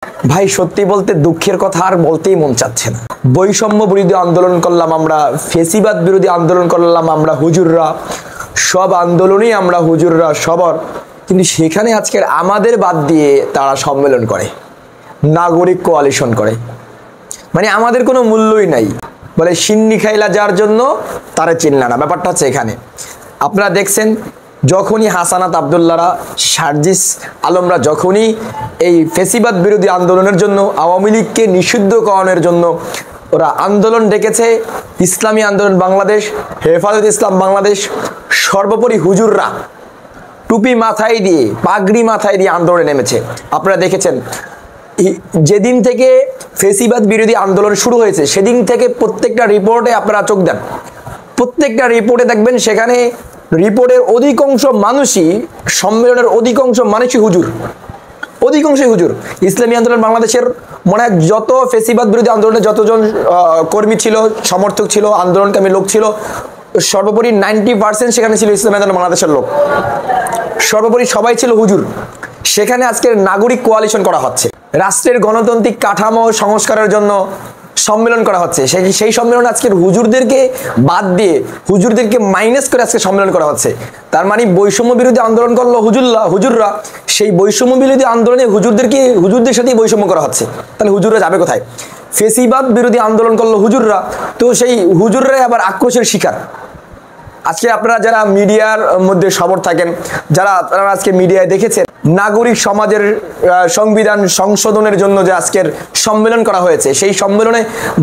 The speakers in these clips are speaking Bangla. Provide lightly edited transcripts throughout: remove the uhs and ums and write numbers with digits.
ভাই সত্যি বলতে দুঃখের কথা আর বলতেই মন চাচ্ছে না। বৈষম্য বিরোধী আন্দোলন করলাম আমরা, ফেসিবাদ বিরোধী আন্দোলন করলাম আমরা হুজুররা, সব আন্দোলনই আমরা হুজুররা সবার, কিন্তু সেখানে আজকের আমাদের বাদ দিয়ে তারা সম্মেলন করে, নাগরিক কোয়ালিশন করে, মানে আমাদের কোনো মূল্যই নাই। বলে সিন্নি খাইলা যার জন্য তারা চিনলা না, ব্যাপারটা হচ্ছে এখানে। আপনারা দেখছেন যখনই হাসানাত আবদুল্লাহরা, সার্জিস আলমরা যখনই এই ফেসিবাদ বিরোধী আন্দোলনের জন্য, আওয়ামী লীগকে নিষিদ্ধকরণের জন্য ওরা আন্দোলন ডেকেছে, ইসলামী আন্দোলন বাংলাদেশ, হেফাজত ইসলাম বাংলাদেশ, সর্বোপরি হুজুররা টুপি মাথায় দিয়ে, পাগড়ি মাথায় দিয়ে আন্দোলনে নেমেছে। আপনারা দেখেছেন যেদিন থেকে ফেসিবাদ বিরোধী আন্দোলন শুরু হয়েছে সেদিন থেকে প্রত্যেকটা রিপোর্টে আপনারা চোখ দেন, প্রত্যেকটা রিপোর্টে দেখবেন সেখানে রিপোর্টের অধিকাংশ মানুষই, সম্মেলনের অধিকাংশ মানুষই হুজুর, অধিকাংশই হুজুর। ইসলামী আন্দোলন বাংলাদেশের মনে হয় যত ফেসিবাদ বিরোধী আন্দোলনে যতজন কর্মী ছিল, সমর্থক ছিল, আন্দোলনকামী লোক ছিল, সর্বোপরি 90% সেখানে ছিল ইসলামী আন্দোলন বাংলাদেশের লোক, সর্বোপরি সবাই ছিল হুজুর। সেখানে আজকের নাগরিক কোয়ালিশন করা হচ্ছে, রাষ্ট্রের গণতান্ত্রিক কাঠামো সংস্কারের জন্য সম্মেলন করা হচ্ছে। সেই সম্মেলন আজকের হুজুরদেরকে বাদ দিয়ে, হুজুরদেরকে মাইনাস করে আজকে সম্মেলন করা হচ্ছে। তার মানে বৈষম্য বিরোধী আন্দোলন করলো হুজুররা, সেই বৈষম্য বিরোধী আন্দোলনে হুজুরদের সাথেই বৈষম্য করা হচ্ছে। তাহলে হুজুররা যাবে কোথায়? ফেসিবাদ বিরোধী আন্দোলন করলো হুজুররা, তো সেই হুজুররাই আবার আক্রোশের শিকার। আজকে আপনারা যারা মিডিয়ার মধ্যে সবর থাকেন, যারা আপনারা আজকে মিডিয়ায় দেখেছেন নাগরিক সমাজের সংবিধান সংশোধনের জন্য যে আজকের সম্মেলন করা হয়েছে, সেই সম্মেলনে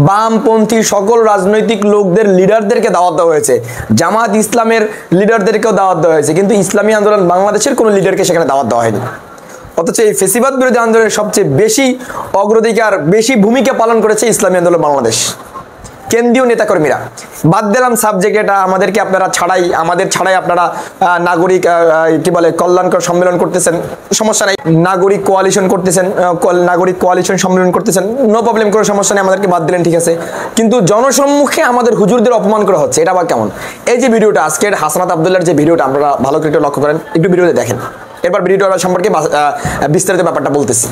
বামপন্থী সকল রাজনৈতিক লোকদের, লিডারদেরকে দাওয়াত দেওয়া হয়েছে, জামাত ইসলামের লিডারদেরকেও দাওয়াত দেওয়া হয়েছে, কিন্তু ইসলামী আন্দোলন বাংলাদেশের কোনো লিডারকে সেখানে দাওয়াত দেওয়া হয়নি। অথচ এই ফেসিবাদ বিরোধী আন্দোলনের সবচেয়ে বেশি অগ্রাধিকার, বেশি ভূমিকা পালন করেছে ইসলামী আন্দোলন বাংলাদেশ কেন্দ্রীয় নেতাকর্মীরা। বাদ দিলাম সাবজেক্ট, এটা আমাদেরকে আপনারা ছাড়াই, আমাদের ছাড়াই আপনারা নাগরিক কি বলে কল্যাণকর সম্মেলন করতেছেন, সমস্যা নাই, নাগরিক কোয়ালিশন করতেছেন, নাগরিক কোয়ালিশন সম্মেলন করতেছেন, নো প্রবলেম, কোনো সমস্যা নেই, আমাদেরকে বাদ দিলেন, ঠিক আছে। কিন্তু জনসম্মুখে আমাদের হুজুরদের অপমান করা হচ্ছে, এটা আবার কেমন? এই যে ভিডিওটা আজকের হাসানাত আবদুল্লাহর যে ভিডিওটা, আপনারা ভালো করে একটু লক্ষ্য করেন, একটু ভিডিওতে দেখেন, এরপর ভিডিওটা সম্পর্কে বিস্তারিত ব্যাপারটা বলতেছি।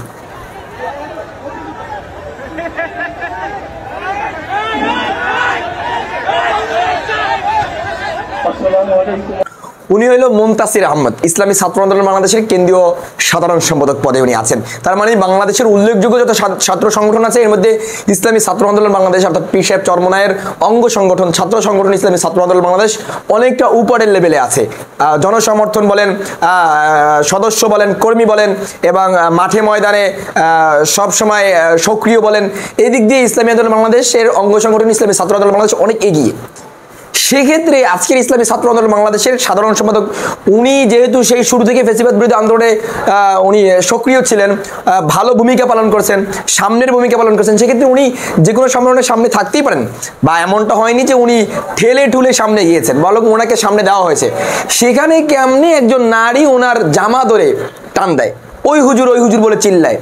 উনি হইল মুনতাসির আহমদ, ইসলামী ছাত্র আন্দোলন বাংলাদেশের কেন্দ্রীয় সাধারণ সম্পাদক পদে উনি আছেন। তার মানে বাংলাদেশের উল্লেখযোগ্য যত ছাত্র সংগঠন আছে এর মধ্যে ইসলামী ছাত্র আন্দোলন বাংলাদেশ অর্থাৎ পীর সাহেব চরমনায়ের অঙ্গ সংগঠন, ছাত্র সংগঠন ইসলামী ছাত্র আন্দোলন বাংলাদেশ অনেকটা উপরের লেভেলে আছে। জনসমর্থন বলেন, সদস্য বলেন, কর্মী বলেন, এবং মাঠে ময়দানে সব সময় সক্রিয় বলেন, এই দিক দিয়ে ইসলামী আন্দোলন বাংলাদেশের অঙ্গ সংগঠন ইসলামী ছাত্র আন্দোলন বাংলাদেশ অনেক এগিয়ে। সেক্ষেত্রে আজকের ইসলামী ছাত্র আন্দোলন বাংলাদেশের সাধারণ সম্পাদক উনি যেহেতু সেই শুরু থেকে ফেসিবাদ বিরোধী আন্দোলনে উনি সক্রিয় ছিলেন, ভালো ভূমিকা পালন করছেন, সামনের ভূমিকা পালন করছেন, সেক্ষেত্রে উনি যে কোনো সম্মেলনের সামনে থাকতেই পারেন, বা এমনটা হয়নি যে উনি ঠেলে ঠুলে সামনে গিয়েছেন, বরং ওনাকে সামনে দেওয়া হয়েছে। সেখানে কেমনে একজন নারী ওনার জামা ধরে টান দেয়, ওই হুজুর বলে চিল্লায়,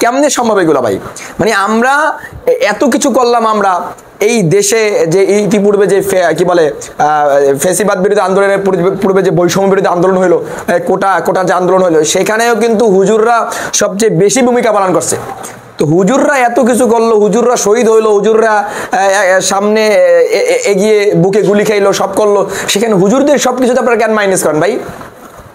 কেমনে সম্ভব এগুলো ভাই? মানে আমরা এত কিছু করলাম, আমরা এই দেশে যে ইতিপূর্বে যে কি বলে ফেসিবাদ বিরোধী আন্দোলনের পূর্বে যে বৈষম্য বিরোধী আন্দোলন হলো, কোটা যে আন্দোলন হলো, সেখানেও কিন্তু হুজুররা সবচেয়ে বেশি ভূমিকা পালন করছে। তো হুজুররা এত কিছু করলো, হুজুররা শহীদ হইলো, হুজুররা সামনে এগিয়ে বুকে গুলি খাইলো, সব করলো, সেখানে হুজুরদের সবকিছুতে আপনারা কেন মাইনাস করেন ভাই?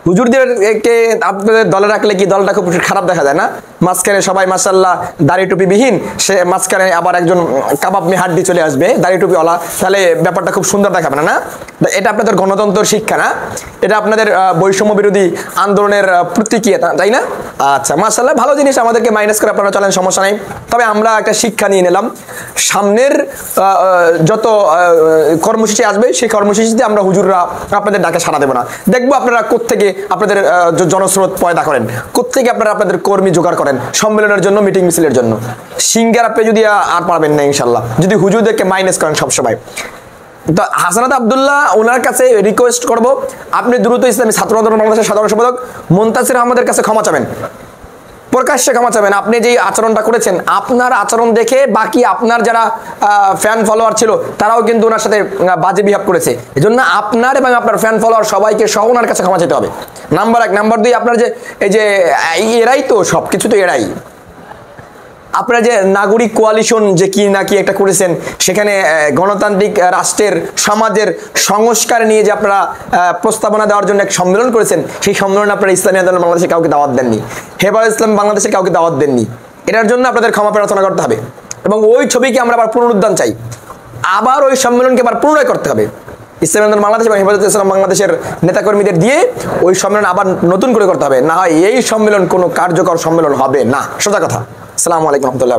হুজুরদেরকে আপনাদের দলে রাখলে কি দলটা খুব খারাপ দেখা যায় না? মাঝখানে সবাই মাশাআল্লাহ দাড়ি টুপি বিহীন, সে মাঝখানে আবার একজন কাবাব মে হাড্ডি চলে আসবে দাড়ি টুপিওয়ালা, তাহলে ব্যাপারটা খুব সুন্দর দেখাবে না? না, এটা আপনাদের গণতন্ত্রের শিক্ষা না, এটা আপনাদের বৈষম্য বিরোধী আন্দোলনের প্রতিক্রিয়া, তাই না? আচ্ছা, মাশাআল্লাহ, ভালো জিনিস, আমাদেরকে মাইনাস করে আপনারা চলেন, সমস্যা নেই। তবে আমরা একটা শিক্ষা নিয়ে নিলাম, সামনের যত কর্মসূচি আসবে সেই কর্মসূচিতে আমরা হুজুররা আপনাদের ডাকে সাড়া দেবো না। দেখবো আপনারা কোত্থেকে আপনাদের জনস্রোত পয়দা করেন, কোত্থেকে আপনারা আপনাদের কর্মী জোগাড় করেন সম্মেলনের জন্য, মিটিং মিছিলের জন্য। সিঙ্গার আপনি যদি আর পারবেন না ইনশাল্লাহ, যদি হুজুরদেরকে মাইনাস করেন সবসময়। তো হাসানাত আবদুল্লাহ, ওনার কাছে রিকোয়েস্ট করব, আপনি দ্রুত ইসলামী ছাত্র আন্দোলন বাংলাদেশের সাধারণ সম্পাদক মুনতাসির আহমদের কাছে ক্ষমা চাবেন, প্রকাশ্যে ক্ষমা চাবেন। আপনি যে আচরণটা করেছেন, আপনার আচরণ দেখে বাকি আপনার যারা ফ্যান ফলোয়ার ছিল তারাও কিন্তু ওনার সাথে বাজে বিহেভ করেছে। এজন্য আপনার এবং আপনার ফ্যান ফলোয়ার সবাইকে সহ ওনার কাছে ক্ষমা চাইতে হবে, নাম্বার 1। নাম্বার 2, আপনার যে এই যে এরাই তো সব কিছু, তো এরাই আপনারা যে নাগরিক কোয়ালিশন যে কি না কি একটা করেছেন, সেখানে গণতান্ত্রিক রাষ্ট্রের সমাজের সংস্কার নিয়ে যে আপনারা প্রস্তাবনা দেওয়ার জন্য এক সম্মেলন করেছেন, সেই সম্মেলনে আপনারা ইসলামী আন্দোলন বাংলাদেশে কাউকে দাওয়াত দেননি, হেফাজত ইসলাম বাংলাদেশের কাউকে দাওয়াত দেননি। এটার জন্য আপনাদের ক্ষমা প্রার্থনা করতে হবে এবং ওই ছবিকে আমরা আবার পুনরুদ্ধার চাই, আবার ওই সম্মেলনকে আবার পুনরায় করতে হবে। ইসলামী আন্দোলন বাংলাদেশ এবং হেফাজত ইসলাম বাংলাদেশের নেতাকর্মীদের দিয়ে ওই সম্মেলন আবার নতুন করে করতে হবে, না হয় এই সম্মেলন কোনো কার্যকর সম্মেলন হবে না। সোজা কথা। আসসালামু আলাইকুম রহমতুল্লাহ।